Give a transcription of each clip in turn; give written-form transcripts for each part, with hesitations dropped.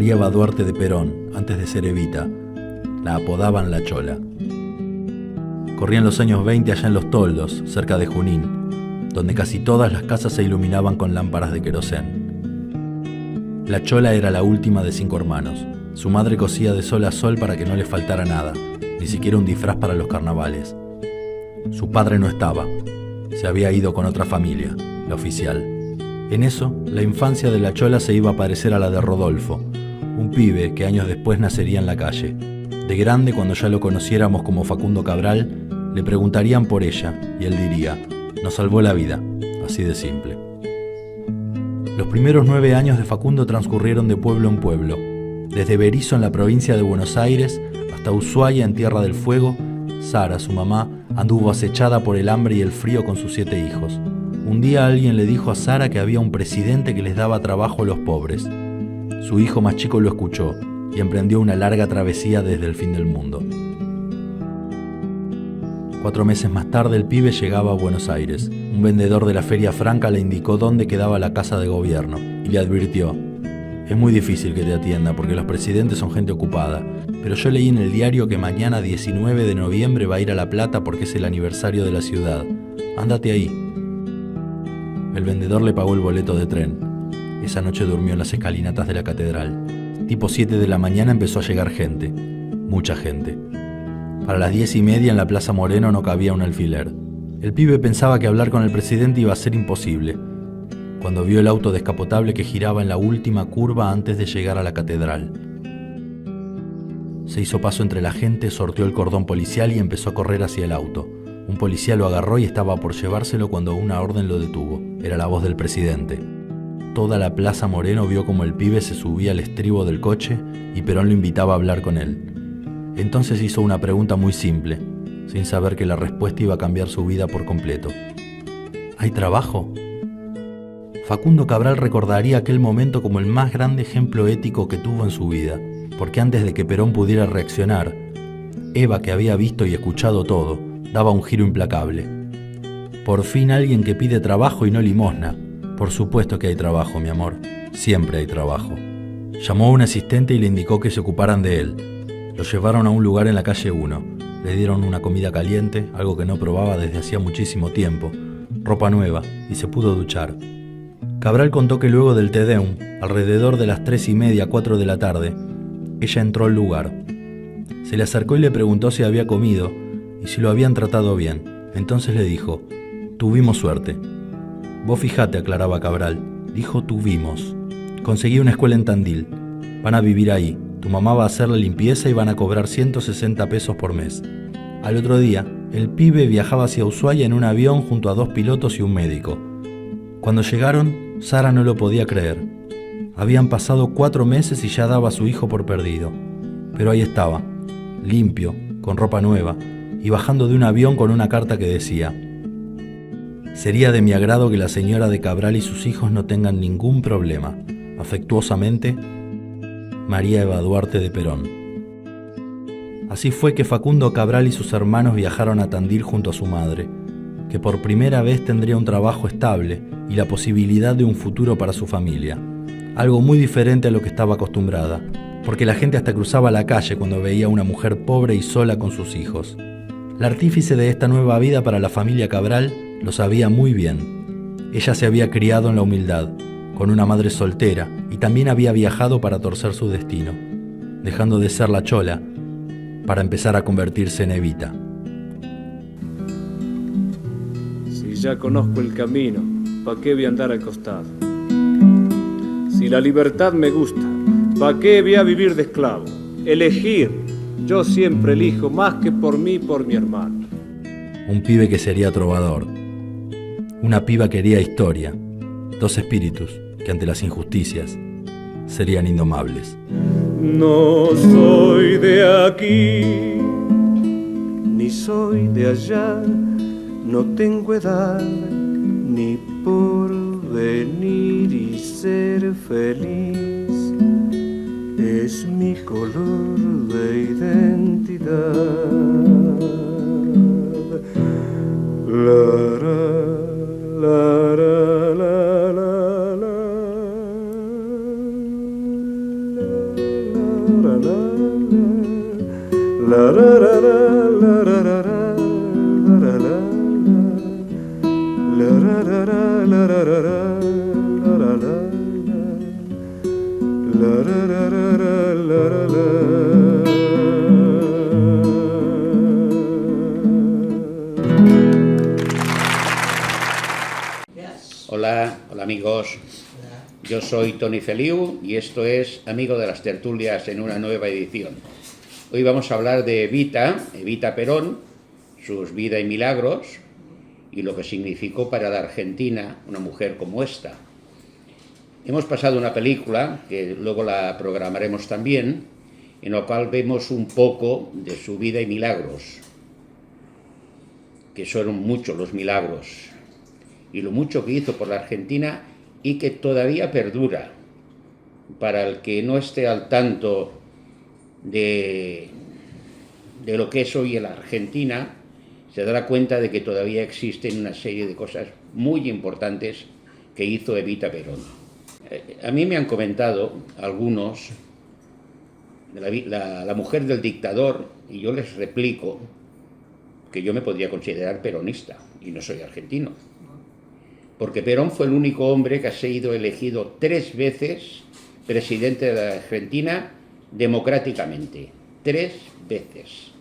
María Evaduarte de Perón, antes de ser Evita. La apodaban La Chola. Corrían los años 20 allá en Los Toldos, cerca de Junín, donde casi todas las casas se iluminaban con lámparas de querosén. La Chola era la última de 5 hermanos. Su madre cosía de sol a sol para que no le faltara nada, ni siquiera un disfraz para los carnavales. Su padre no estaba. Se había ido con otra familia, la oficial. En eso, la infancia de La Chola se iba a parecer a la de Rodolfo, un pibe que años después nacería en la calle. De grande, cuando ya lo conociéramos como Facundo Cabral, le preguntarían por ella y él diría: nos salvó la vida, así de simple. Los primeros 9 años de Facundo transcurrieron de pueblo en pueblo, desde Berisso en la provincia de Buenos Aires hasta Ushuaia en Tierra del Fuego. Sara, su mamá, anduvo acechada por el hambre y el frío con sus 7 hijos. Un día alguien le dijo a Sara que había un presidente que les daba trabajo a los pobres. Su hijo más chico lo escuchó y emprendió una larga travesía desde el fin del mundo. 4 meses más tarde el pibe llegaba a Buenos Aires. Un vendedor de la Feria Franca le indicó dónde quedaba la casa de gobierno y le advirtió: es muy difícil que te atienda porque los presidentes son gente ocupada, pero yo leí en el diario que mañana 19 de noviembre va a ir a La Plata porque es el aniversario de la ciudad. Ándate ahí. El vendedor le pagó el boleto de tren. Esa noche durmió en las escalinatas de la catedral. Tipo 7 de la mañana empezó a llegar gente, mucha gente. Para las 10:30 en la Plaza Moreno no cabía un alfiler. El pibe pensaba que hablar con el presidente iba a ser imposible, cuando vio el auto descapotable que giraba en la última curva antes de llegar a la catedral. Se hizo paso entre la gente, sorteó el cordón policial y empezó a correr hacia el auto. Un policía lo agarró y estaba por llevárselo cuando una orden lo detuvo. Era la voz del presidente. Toda la Plaza Moreno vio como el pibe se subía al estribo del coche y Perón lo invitaba a hablar con él. Entonces hizo una pregunta muy simple, sin saber que la respuesta iba a cambiar su vida por completo. ¿Hay trabajo? Facundo Cabral recordaría aquel momento como el más grande ejemplo ético que tuvo en su vida, porque antes de que Perón pudiera reaccionar, Eva, que había visto y escuchado todo, daba un giro implacable. Por fin alguien que pide trabajo y no limosna. Por supuesto que hay trabajo, mi amor. Siempre hay trabajo. Llamó a un asistente y le indicó que se ocuparan de él. Lo llevaron a un lugar en la calle 1. Le dieron una comida caliente, algo que no probaba desde hacía muchísimo tiempo, ropa nueva, y se pudo duchar. Cabral contó que luego del Te Deum, alrededor de las 3:30, 4 de la tarde, ella entró al lugar. Se le acercó y le preguntó si había comido y si lo habían tratado bien. Entonces le dijo: tuvimos suerte. Vos fijate, aclaraba Cabral, dijo tuvimos. Conseguí una escuela en Tandil. Van a vivir ahí. Tu mamá va a hacer la limpieza y van a cobrar 160 pesos por mes. Al otro día, el pibe viajaba hacia Ushuaia en un avión junto a 2 pilotos y un médico. Cuando llegaron, Sara no lo podía creer. Habían pasado 4 meses y ya daba a su hijo por perdido. Pero ahí estaba, limpio, con ropa nueva, y bajando de un avión con una carta que decía: sería de mi agrado que la señora de Cabral y sus hijos no tengan ningún problema. Afectuosamente, María Evaduarte de Perón. Así fue que Facundo Cabral y sus hermanos viajaron a Tandil junto a su madre, que por primera vez tendría un trabajo estable y la posibilidad de un futuro para su familia. Algo muy diferente a lo que estaba acostumbrada, porque la gente hasta cruzaba la calle cuando veía a una mujer pobre y sola con sus hijos. La artífice de esta nueva vida para la familia Cabral lo sabía muy bien. Ella se había criado en la humildad, con una madre soltera, y también había viajado para torcer su destino, dejando de ser la Chola para empezar a convertirse en Evita. Si ya conozco el camino, ¿pa' qué voy a andar al costado? Si la libertad me gusta, ¿pa' qué voy a vivir de esclavo? Elegir, yo siempre elijo más que por mí, por mi hermano. Un pibe que sería trovador. Una piba que haría historia. 2 espíritus que ante las injusticias serían indomables. No soy de aquí, ni soy de allá, no tengo edad ni por venir y ser feliz. Es mi color de identidad. La, la, la, la, la, la. La ra ra ra, la ra ra ra, la ra la la, la ra ra ra, la ra ra ra, la ra la la, la ra ra ra, la ra la. Hola amigos, yo soy Toni Feliu y esto es Amigo de las Tertulias en una nueva edición. Hoy vamos a hablar de Evita Perón, sus vida y milagros y lo que significó para la Argentina una mujer como esta. Hemos pasado una película, que luego la programaremos también, en la cual vemos un poco de su vida y milagros, que son muchos los milagros, y lo mucho que hizo por la Argentina y que todavía perdura. Para el que no esté al tanto de lo que es hoy la Argentina, se dará cuenta de que todavía existen una serie de cosas muy importantes que hizo Evita Perón. A mí me han comentado algunos de la mujer del dictador, y yo les replico que yo me podría considerar peronista y no soy argentino. Porque Perón fue el único hombre que ha sido elegido 3 veces presidente de la Argentina democráticamente. 3 veces.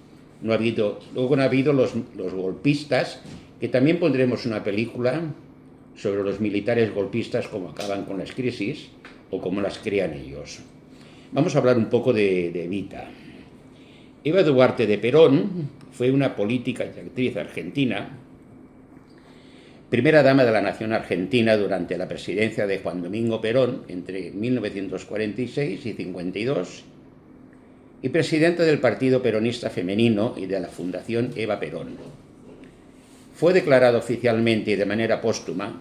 Luego han habido los golpistas, que también pondremos una película sobre los militares golpistas, cómo acaban con las crisis o cómo las crean ellos. Vamos a hablar un poco de Evita. Eva Duarte de Perón fue una política y actriz argentina, primera dama de la nación argentina durante la presidencia de Juan Domingo Perón entre 1946 y 52, y presidenta del Partido Peronista Femenino y de la Fundación Eva Perón. Fue declarada oficialmente y de manera póstuma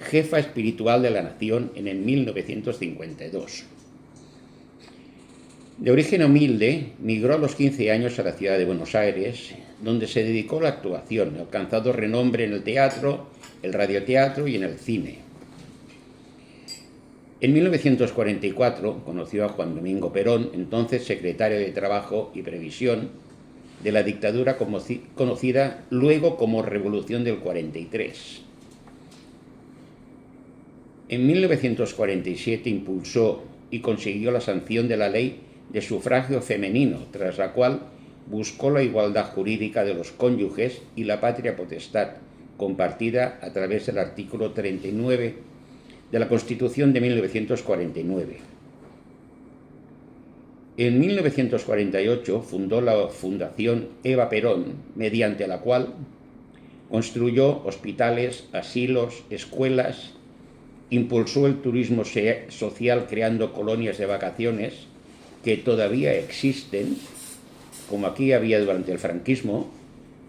jefa espiritual de la nación en el 1952. De origen humilde, migró a los 15 años a la ciudad de Buenos Aires, donde se dedicó a la actuación, alcanzando renombre en el teatro, el radioteatro y en el cine. En 1944 conoció a Juan Domingo Perón, entonces secretario de Trabajo y Previsión de la dictadura conocida luego como Revolución del 43. En 1947 impulsó y consiguió la sanción de la ley de sufragio femenino, tras la cual buscó la igualdad jurídica de los cónyuges y la patria potestad compartida a través del artículo 39 de la Constitución de 1949. En 1948 fundó la Fundación Eva Perón, mediante la cual construyó hospitales, asilos, escuelas, impulsó el turismo social creando colonias de vacaciones que todavía existen, como aquí había durante el franquismo,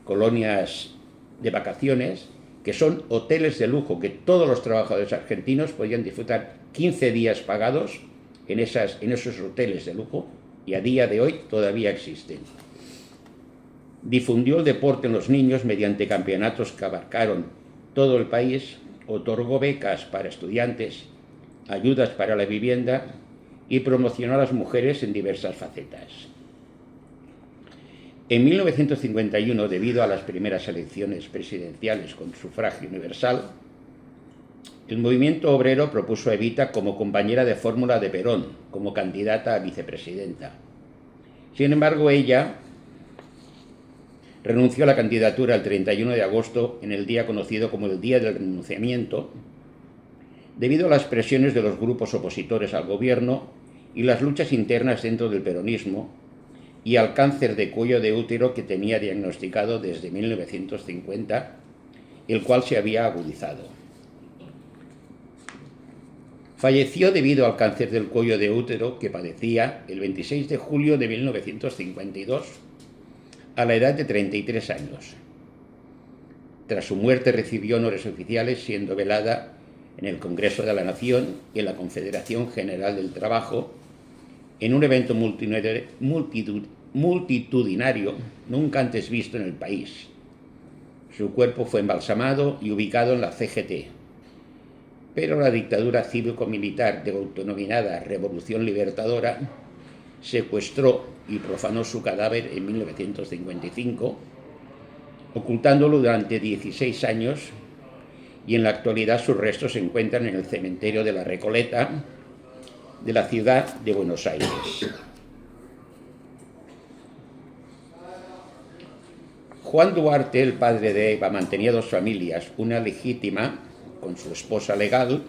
colonias de vacaciones, que son hoteles de lujo, que todos los trabajadores argentinos podían disfrutar 15 días pagados en esos hoteles de lujo, y a día de hoy todavía existen. Difundió el deporte en los niños mediante campeonatos que abarcaron todo el país, otorgó becas para estudiantes, ayudas para la vivienda y promocionó a las mujeres en diversas facetas. En 1951, debido a las primeras elecciones presidenciales con sufragio universal, el movimiento obrero propuso a Evita como compañera de fórmula de Perón, como candidata a vicepresidenta. Sin embargo, ella renunció a la candidatura el 31 de agosto, en el día conocido como el Día del Renunciamiento, debido a las presiones de los grupos opositores al gobierno y las luchas internas dentro del peronismo, y al cáncer de cuello de útero que tenía diagnosticado desde 1950, el cual se había agudizado. Falleció debido al cáncer del cuello de útero que padecía el 26 de julio de 1952, a la edad de 33 años. Tras su muerte recibió honores oficiales, siendo velada en el Congreso de la Nación y en la Confederación General del Trabajo, en un evento multitudinario nunca antes visto en el país. Su cuerpo fue embalsamado y ubicado en la CGT, pero la dictadura cívico-militar de autodenominada Revolución Libertadora secuestró y profanó su cadáver en 1955, ocultándolo durante 16 años, y en la actualidad sus restos se encuentran en el cementerio de la Recoleta de la ciudad de Buenos Aires. Juan Duarte, el padre de Eva, mantenía dos familias, una legítima con su esposa legal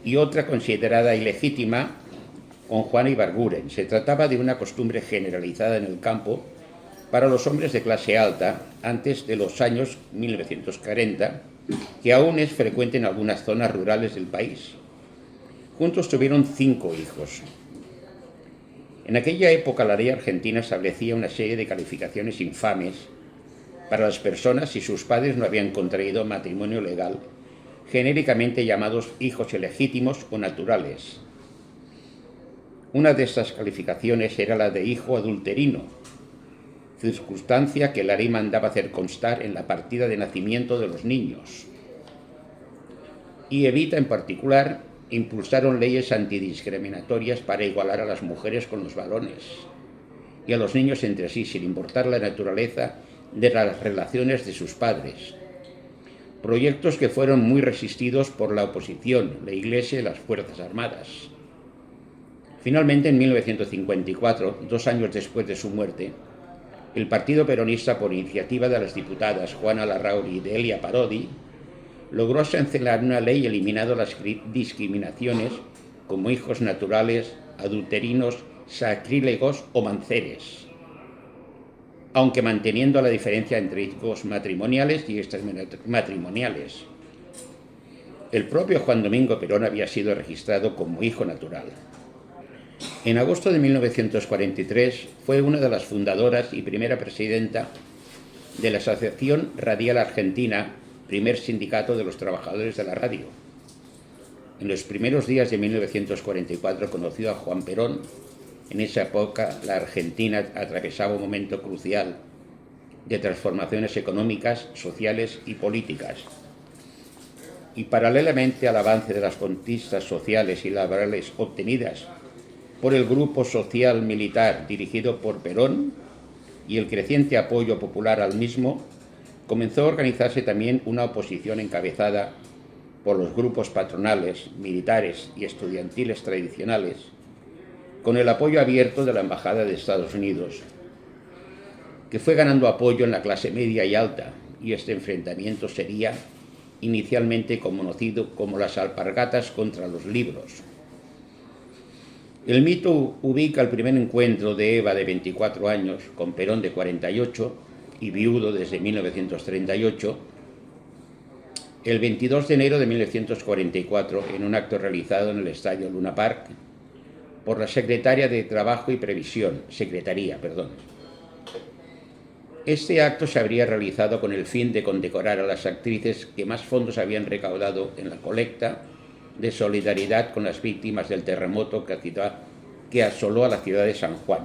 y otra considerada ilegítima con Juan Ibarguren. Se trataba de una costumbre generalizada en el campo para los hombres de clase alta antes de los años 1940, que aún es frecuente en algunas zonas rurales del país. Juntos tuvieron 5 hijos. En aquella época la ley argentina establecía una serie de calificaciones infames para las personas si sus padres no habían contraído matrimonio legal, genéricamente llamados hijos ilegítimos o naturales. Una de estas calificaciones era la de hijo adulterino, circunstancia que la ley mandaba hacer constar en la partida de nacimiento de los niños. Y Evita, en particular, impulsaron leyes antidiscriminatorias para igualar a las mujeres con los varones y a los niños entre sí, sin importar la naturaleza de las relaciones de sus padres. Proyectos que fueron muy resistidos por la oposición, la Iglesia y las Fuerzas Armadas. Finalmente, en 1954, 2 años después de su muerte, el Partido Peronista, por iniciativa de las diputadas Juana Larrauri y Delia Parodi, logró sancionar una ley eliminando las discriminaciones como hijos naturales, adulterinos, sacrílegos o manceres, aunque manteniendo la diferencia entre hijos matrimoniales y extramatrimoniales. El propio Juan Domingo Perón había sido registrado como hijo natural. En agosto de 1943 fue una de las fundadoras y primera presidenta de la Asociación Radial Argentina, primer sindicato de los trabajadores de la radio. En los primeros días de 1944 conoció a Juan Perón. En esa época la Argentina atravesaba un momento crucial de transformaciones económicas, sociales y políticas. Y paralelamente al avance de las conquistas sociales y laborales obtenidas por el grupo social militar dirigido por Perón y el creciente apoyo popular al mismo, comenzó a organizarse también una oposición encabezada por los grupos patronales, militares y estudiantiles tradicionales, con el apoyo abierto de la Embajada de Estados Unidos, que fue ganando apoyo en la clase media y alta, y este enfrentamiento sería inicialmente conocido como las alpargatas contra los libros. El mito ubica el primer encuentro de Eva, de 24 años, con Perón, de 48, y viudo desde 1938, el 22 de enero de 1944, en un acto realizado en el Estadio Luna Park por la Secretaría de Trabajo y Previsión. Este acto se habría realizado con el fin de condecorar a las actrices que más fondos habían recaudado en la colecta de solidaridad con las víctimas del terremoto que asoló a la ciudad de San Juan.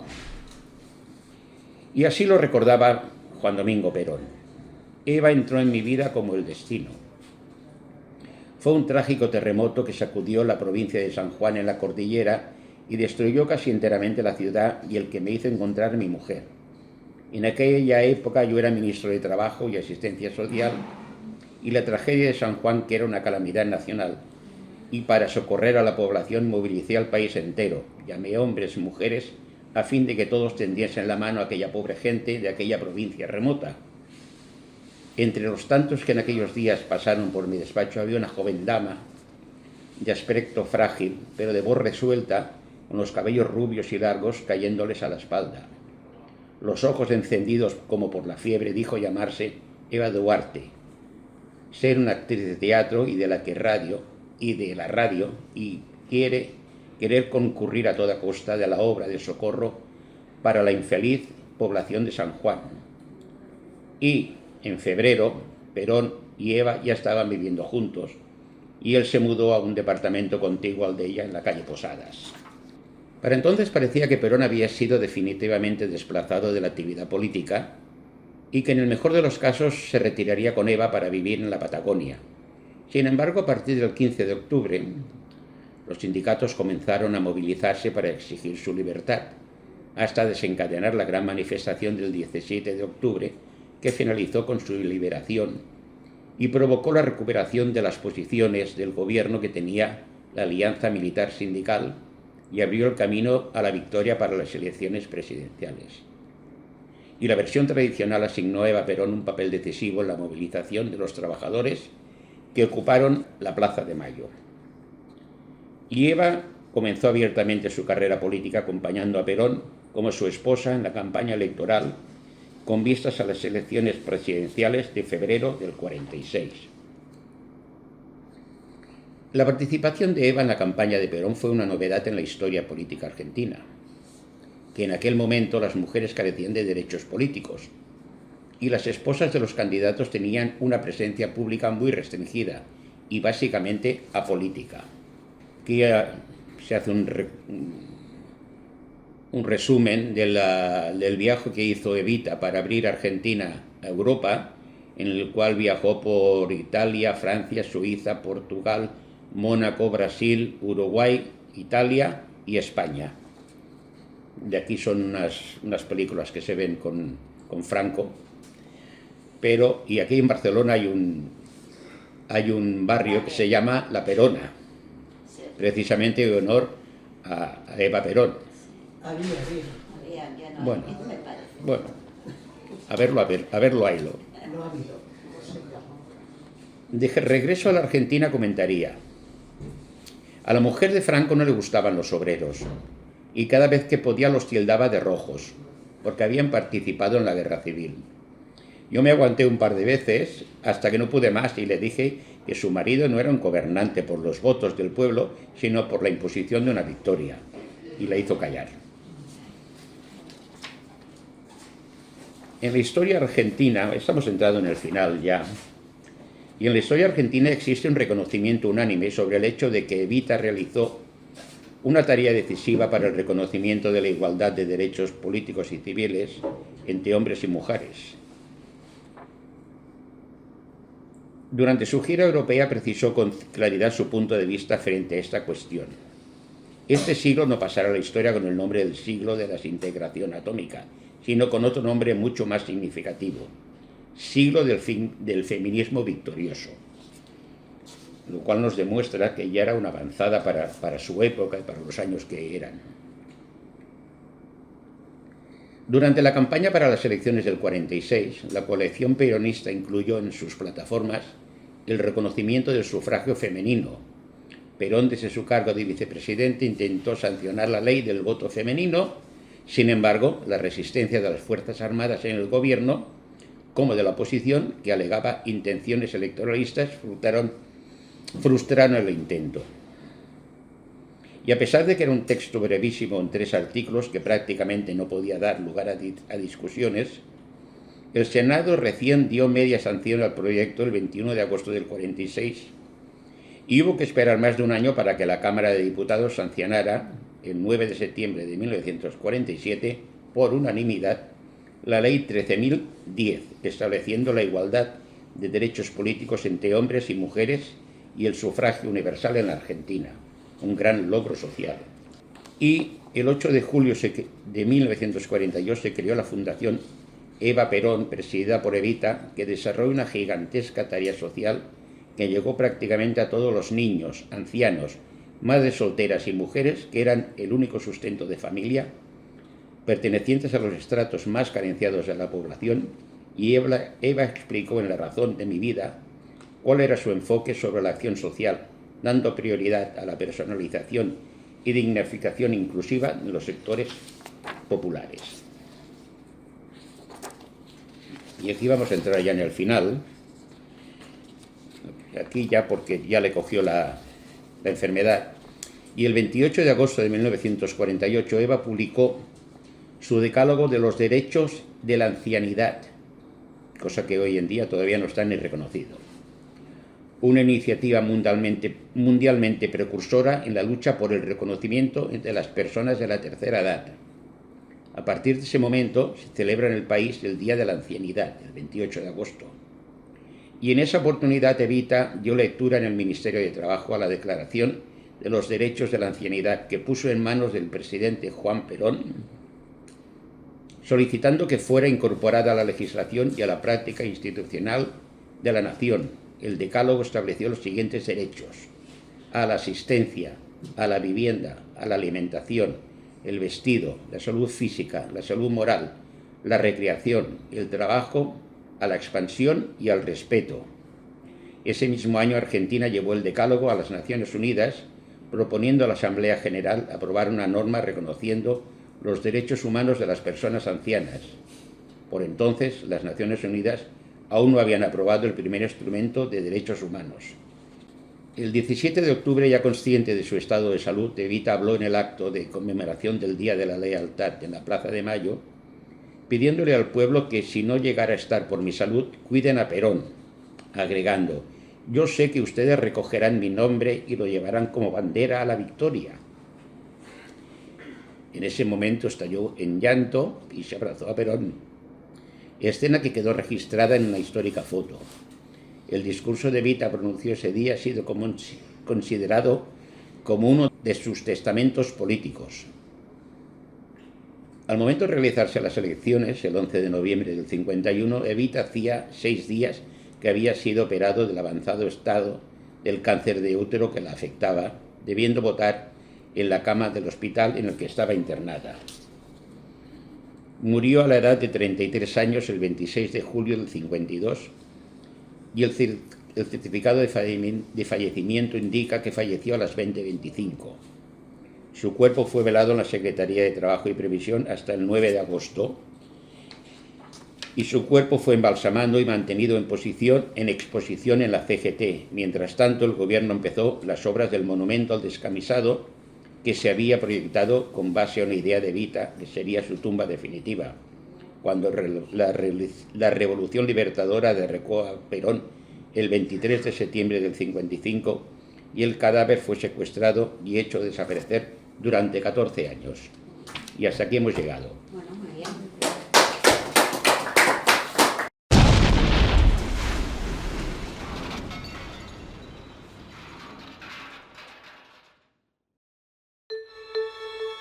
Y así lo recordaba Juan Domingo Perón. Eva entró en mi vida como el destino. Fue un trágico terremoto que sacudió la provincia de San Juan en la cordillera y destruyó casi enteramente la ciudad, y el que me hizo encontrar a mi mujer. En aquella época yo era ministro de Trabajo y Asistencia Social, y la tragedia de San Juan, que era una calamidad nacional, y para socorrer a la población movilicé al país entero. Llamé hombres y mujeres a fin de que todos tendiesen la mano a aquella pobre gente de aquella provincia remota. Entre los tantos que en aquellos días pasaron por mi despacho había una joven dama, de aspecto frágil, pero de voz resuelta, con los cabellos rubios y largos cayéndoles a la espalda. Los ojos encendidos como por la fiebre, dijo llamarse Eva Duarte, ser una actriz de teatro y de la radio, y querer concurrir a toda costa de la obra de socorro para la infeliz población de San Juan. Y en febrero, Perón y Eva ya estaban viviendo juntos, y él se mudó a un departamento contiguo al de ella en la calle Posadas. Para entonces parecía que Perón había sido definitivamente desplazado de la actividad política y que en el mejor de los casos se retiraría con Eva para vivir en la Patagonia. Sin embargo, a partir del 15 de octubre, los sindicatos comenzaron a movilizarse para exigir su libertad, hasta desencadenar la gran manifestación del 17 de octubre, que finalizó con su liberación y provocó la recuperación de las posiciones del gobierno que tenía la alianza militar sindical y abrió el camino a la victoria para las elecciones presidenciales. Y la versión tradicional asignó a Eva Perón un papel decisivo en la movilización de los trabajadores que ocuparon la Plaza de Mayo. Y Eva comenzó abiertamente su carrera política acompañando a Perón como su esposa en la campaña electoral con vistas a las elecciones presidenciales de febrero del 46. La participación de Eva en la campaña de Perón fue una novedad en la historia política argentina, que en aquel momento las mujeres carecían de derechos políticos y las esposas de los candidatos tenían una presencia pública muy restringida y básicamente apolítica. Aquí se hace un resumen del viaje que hizo Evita para abrir Argentina a Europa, en el cual viajó por Italia, Francia, Suiza, Portugal, Mónaco, Brasil, Uruguay, Italia y España. De aquí son unas películas que se ven con Franco. Y aquí en Barcelona hay un barrio que se llama La Perona, precisamente en honor a Eva Perón. Bueno, a verlo haylo. De regreso a la Argentina comentaría: a la mujer de Franco no le gustaban los obreros y cada vez que podía los tildaba de rojos, porque habían participado en la guerra civil. Yo me aguanté un par de veces hasta que no pude más y le dije que su marido no era un gobernante por los votos del pueblo, sino por la imposición de una victoria, y la hizo callar. En la historia argentina, estamos entrando en el final ya, y en la historia argentina existe un reconocimiento unánime sobre el hecho de que Evita realizó una tarea decisiva para el reconocimiento de la igualdad de derechos políticos y civiles entre hombres y mujeres. Durante su gira europea precisó con claridad su punto de vista frente a esta cuestión. Este siglo no pasará a la historia con el nombre del siglo de la desintegración atómica, sino con otro nombre mucho más significativo: siglo del feminismo victorioso, lo cual nos demuestra que ya era una avanzada para su época y para los años que eran. Durante la campaña para las elecciones del 46, la coalición peronista incluyó en sus plataformas el reconocimiento del sufragio femenino. Perón, desde su cargo de vicepresidente, intentó sancionar la ley del voto femenino. Sin embargo, la resistencia de las Fuerzas Armadas en el gobierno, como de la oposición, que alegaba intenciones electoralistas, frustraron el intento. Y a pesar de que era un texto brevísimo en 3 artículos que prácticamente no podía dar lugar a discusiones, el Senado recién dio media sanción al proyecto el 21 de agosto del 46 y hubo que esperar más de un año para que la Cámara de Diputados sancionara, el 9 de septiembre de 1947, por unanimidad, la Ley 13.010, estableciendo la igualdad de derechos políticos entre hombres y mujeres y el sufragio universal en la Argentina, un gran logro social. Y el 8 de julio de 1942 se creó la Fundación Eva Perón, presidida por Evita, que desarrolló una gigantesca tarea social que llegó prácticamente a todos los niños, ancianos, madres solteras y mujeres que eran el único sustento de familia, pertenecientes a los estratos más carenciados de la población, y Eva explicó en La razón de mi vida cuál era su enfoque sobre la acción social, dando prioridad a la personalización y dignificación inclusiva de los sectores populares. Y aquí vamos a entrar ya en el final, aquí ya porque ya le cogió la enfermedad. Y el 28 de agosto de 1948 Eva publicó su decálogo de los derechos de la ancianidad, cosa que hoy en día todavía no está ni reconocido. Una iniciativa mundialmente precursora en la lucha por el reconocimiento de las personas de la tercera edad. A partir de ese momento se celebra en el país el Día de la Ancianidad, el 28 de agosto. Y en esa oportunidad Evita dio lectura en el Ministerio de Trabajo a la Declaración de los derechos de la ancianidad que puso en manos del presidente Juan Perón, solicitando que fuera incorporada a la legislación y a la práctica institucional de la nación. El decálogo estableció los siguientes derechos: a la asistencia, a la vivienda, a la alimentación, el vestido, la salud física, la salud moral, la recreación, el trabajo, a la expansión y al respeto. Ese mismo año Argentina llevó el decálogo a las Naciones Unidas, proponiendo a la Asamblea General aprobar una norma reconociendo los derechos humanos de las personas ancianas. Por entonces, las Naciones Unidas aún no habían aprobado el primer instrumento de derechos humanos. El 17 de octubre, ya consciente de su estado de salud, Evita habló en el acto de conmemoración del Día de la Lealtad en la Plaza de Mayo, pidiéndole al pueblo que, si no llegara a estar por mi salud, cuiden a Perón, agregando: yo sé que ustedes recogerán mi nombre y lo llevarán como bandera a la victoria. En ese momento estalló en llanto y se abrazó a Perón, escena que quedó registrada en una histórica foto. El discurso de Evita pronunció ese día ha sido considerado como uno de sus testamentos políticos. Al momento de realizarse las elecciones, el 11 de noviembre del 51, Evita hacía 6 días que había sido operado del avanzado estado del cáncer de útero que la afectaba, debiendo votar en la cama del hospital en el que estaba internada. Murió a la edad de 33 años el 26 de julio del 52 y el certificado de fallecimiento indica que falleció a las 20:25. Su cuerpo fue velado en la Secretaría de Trabajo y Previsión hasta el 9 de agosto y su cuerpo fue embalsamado y mantenido en exposición en la CGT. Mientras tanto, el gobierno empezó las obras del monumento al descamisado que se había proyectado con base a una idea de Evita, que sería su tumba definitiva. Cuando la Revolución Libertadora derrocó a Perón el 23 de septiembre del 55 y el cadáver fue secuestrado y hecho desaparecer durante 14 años. Y hasta aquí hemos llegado. Bueno, muy bien.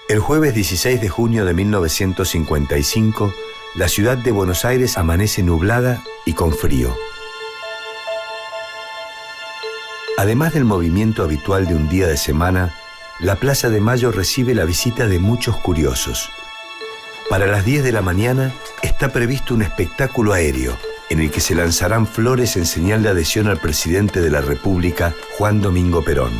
El jueves 16 de junio de 1955, la ciudad de Buenos Aires amanece nublada y con frío. Además del movimiento habitual de un día de semana, la Plaza de Mayo recibe la visita de muchos curiosos. Para las 10 de la mañana está previsto un espectáculo aéreo en el que se lanzarán flores en señal de adhesión al presidente de la República, Juan Domingo Perón.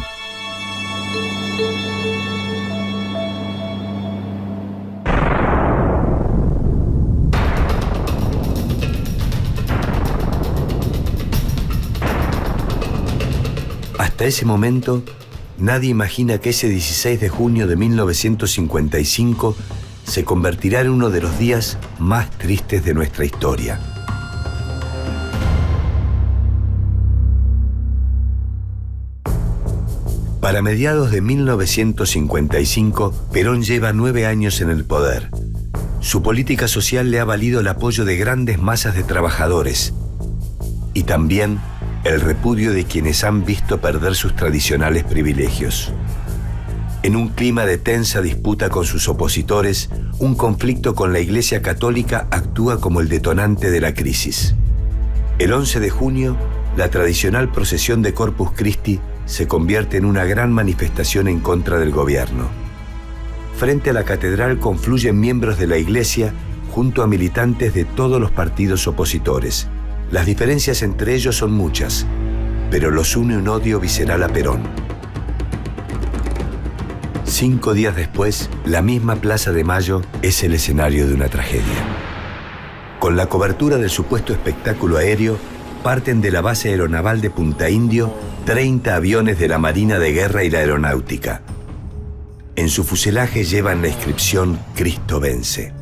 Hasta ese momento, nadie imagina que ese 16 de junio de 1955 se convertirá en uno de los días más tristes de nuestra historia. Para mediados de 1955, Perón lleva 9 años en el poder. Su política social le ha valido el apoyo de grandes masas de trabajadores y también el repudio de quienes han visto perder sus tradicionales privilegios. En un clima de tensa disputa con sus opositores, un conflicto con la Iglesia Católica actúa como el detonante de la crisis. El 11 de junio, la tradicional procesión de Corpus Christi se convierte en una gran manifestación en contra del gobierno. Frente a la catedral confluyen miembros de la Iglesia junto a militantes de todos los partidos opositores. Las diferencias entre ellos son muchas, pero los une un odio visceral a Perón. 5 días después, la misma Plaza de Mayo es el escenario de una tragedia. Con la cobertura del supuesto espectáculo aéreo, parten de la base aeronaval de Punta Indio 30 aviones de la Marina de Guerra y la Aeronáutica. En su fuselaje llevan la inscripción Cristo vence.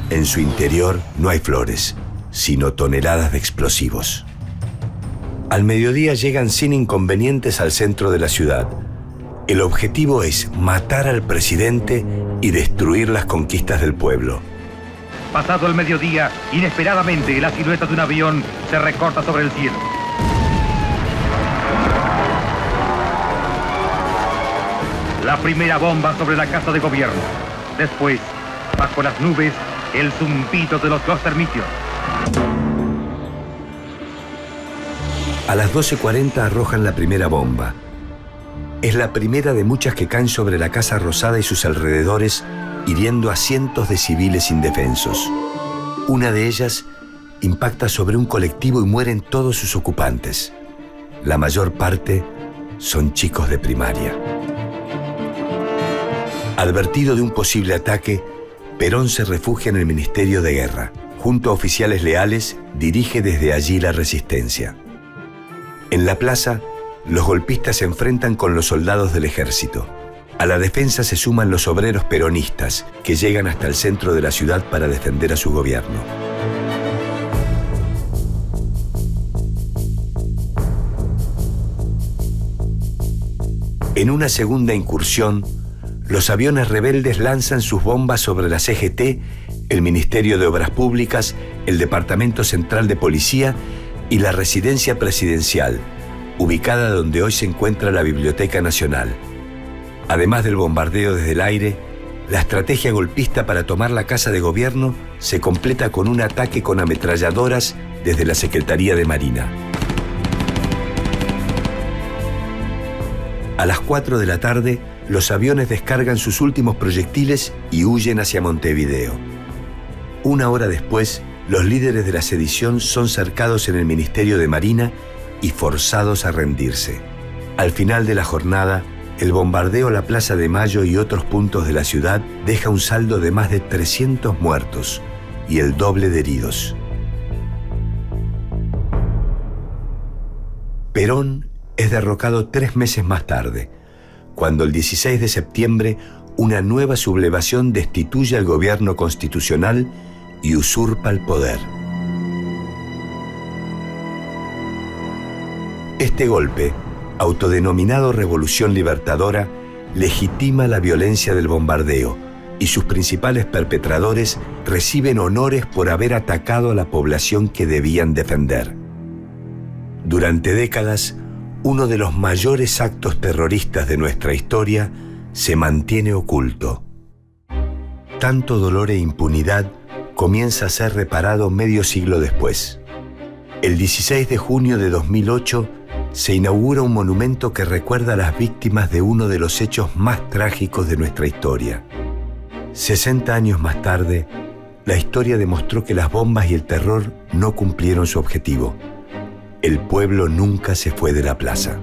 En su interior no hay flores, sino toneladas de explosivos. Al mediodía llegan sin inconvenientes al centro de la ciudad. El objetivo es matar al presidente y destruir las conquistas del pueblo. Pasado el mediodía, inesperadamente la silueta de un avión se recorta sobre el cielo. La primera bomba sobre la Casa de Gobierno. Después, bajo las nubes, el zumbido de los dos termitios. A las 12:40 arrojan la primera bomba. Es la primera de muchas que caen sobre la Casa Rosada y sus alrededores, hiriendo a cientos de civiles indefensos. Una de ellas impacta sobre un colectivo y mueren todos sus ocupantes. La mayor parte son chicos de primaria. Advertido de un posible ataque, Perón se refugia en el Ministerio de Guerra. Junto a oficiales leales, dirige desde allí la resistencia. En la plaza, los golpistas se enfrentan con los soldados del ejército. A la defensa se suman los obreros peronistas, que llegan hasta el centro de la ciudad para defender a su gobierno. En una segunda incursión, los aviones rebeldes lanzan sus bombas sobre la CGT, el Ministerio de Obras Públicas, el Departamento Central de Policía y la Residencia Presidencial, ubicada donde hoy se encuentra la Biblioteca Nacional. Además del bombardeo desde el aire, la estrategia golpista para tomar la Casa de Gobierno se completa con un ataque con ametralladoras desde la Secretaría de Marina. A las 4 de la tarde, los aviones descargan sus últimos proyectiles y huyen hacia Montevideo. Una hora después, los líderes de la sedición son cercados en el Ministerio de Marina y forzados a rendirse. Al final de la jornada, el bombardeo a la Plaza de Mayo y otros puntos de la ciudad deja un saldo de más de 300 muertos y el doble de heridos. Perón es derrocado 3 meses más tarde, cuando el 16 de septiembre una nueva sublevación destituye al gobierno constitucional y usurpa el poder. Este golpe, autodenominado Revolución Libertadora, legitima la violencia del bombardeo y sus principales perpetradores reciben honores por haber atacado a la población que debían defender. Durante décadas, uno de los mayores actos terroristas de nuestra historia se mantiene oculto. Tanto dolor e impunidad comienza a ser reparado medio siglo después. El 16 de junio de 2008 se inaugura un monumento que recuerda a las víctimas de uno de los hechos más trágicos de nuestra historia. 60 años más tarde, la historia demostró que las bombas y el terror no cumplieron su objetivo. El pueblo nunca se fue de la plaza.